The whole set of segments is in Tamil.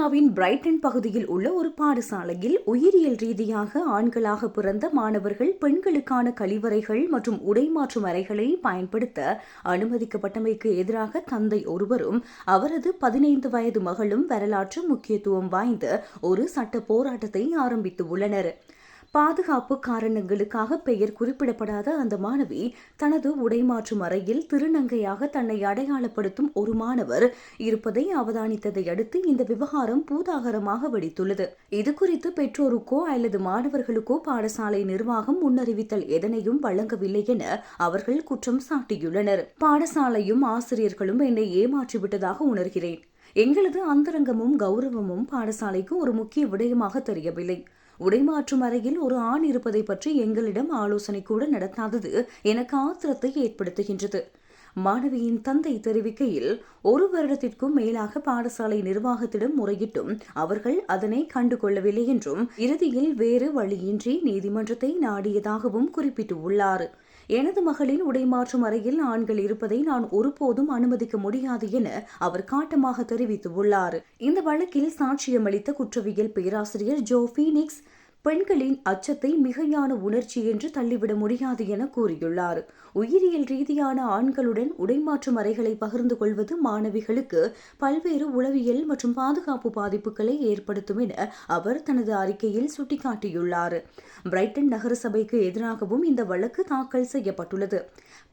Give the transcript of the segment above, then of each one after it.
பிரித்தானியாவின் பிரைட்டன் பகுதியில் உள்ள ஒரு பாடசாலையில் உயிரியல் ரீதியாக ஆண்களாக பிறந்த மாணவர்கள் பெண்களுக்கான கழிவறைகள் மற்றும் உடைமாற்றும் அறைகளை பயன்படுத்த அனுமதிக்கப்பட்டமைக்கு எதிராக தந்தை ஒருவரும் அவரது 15 வயது மகளும் வரலாற்று முக்கியத்துவம் வாய்ந்த ஒரு சட்ட போராட்டத்தை ஆரம்பித்துள்ளனர். பாதுகாப்பு காரணங்களுக்காக பெயர் குறிப்பிடப்படாத அந்த மாணவி தனது உடைமாற்றும் அறையில் திருநங்கையாக தன்னை அடையாளப்படுத்தும் ஒரு மாணவர் இருப்பதை அவதானித்ததை அடுத்து இந்த விவகாரம் பூதாகரமாக வெடித்துள்ளது. இதுகுறித்து பெற்றோருக்கோ அல்லது மாணவர்களுக்கோ பாடசாலை நிர்வாகம் முன்னறிவித்தல் எதனையும் வழங்கவில்லை என அவர்கள் குற்றம் சாட்டியுள்ளனர். பாடசாலையும் ஆசிரியர்களும் என்னை ஏமாற்றிவிட்டதாக உணர்கிறேன். எங்களது அந்தரங்கமும் கௌரவமும் பாடசாலைக்கு ஒரு முக்கிய விடயமாக தெரியவில்லை. உடைமாற்றும் அறையில் ஒரு ஆண் இருப்பதை பற்றி எங்களிடம் ஆலோசனை கூட நடத்தாதது எனக்கு ஆத்திரத்தை ஏற்படுத்துகின்றது. மாணவியின் தந்தை தெரிவிக்கையில், 1 வருடத்திற்கும் மேலாக பாடசாலை நிர்வாகத்திடம் முறையிட்டும் அவர்கள் அதனை கண்டுகொள்ளவில்லை என்றும் இறுதியில் வேறு வழியின்றி நீதிமன்றத்தை நாடியதாகவும் குறிப்பிட்டுள்ளார். எனது மகளின் உடைமாற்றும் அறையில் ஆண்கள் இருப்பதை நான் ஒருபோதும் அனுமதிக்க முடியாது என அவர் காட்டமாக தெரிவித்துள்ளார். இந்த வழக்கில் சாட்சியமளித்த குற்றவியல் பேராசிரியர் ஜோ ஃபீனிக்ஸ் பெண்களின் அச்சத்தை மிகையான உணர்ச்சி என்று தள்ளிவிட முடியாது என கூறியுள்ளார். உயிரியல் ரீதியான ஆண்களுடன் உடைமாற்றும் அறைகளை பகிர்ந்து கொள்வது மாணவிகளுக்கு பல்வேறு உளவியல் மற்றும் பாதுகாப்பு பாதிப்புகளை ஏற்படுத்தும் என அவர் தனது அறிக்கையில் சுட்டிக்காட்டியுள்ளார். பிரைட்டன் நகர சபைக்கு எதிராகவும் இந்த வழக்கு தாக்கல் செய்யப்பட்டுள்ளது.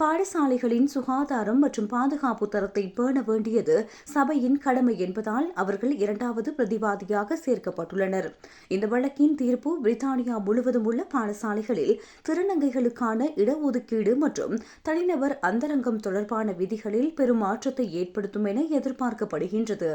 பாடசாலைகளின் சுகாதாரம் மற்றும் பாதுகாப்பு தரத்தை பேண வேண்டியது சபையின் கடமை என்பதால் அவர்கள் 2வது பிரதிவாதியாக சேர்க்கப்பட்டுள்ளனர். இந்த வழக்கின் தீர்ப்பு பிரித்தானியா முழுவதும் உள்ள பாடசாலைகளில் திருநங்கைகளுக்கான இடஒதுக்கீடு மற்றும் தனிநபர் அந்தரங்கம் தொடர்பான விதிகளில் பெரும் மாற்றத்தை ஏற்படுத்தும் என எதிர்பார்க்கப்படுகின்றது.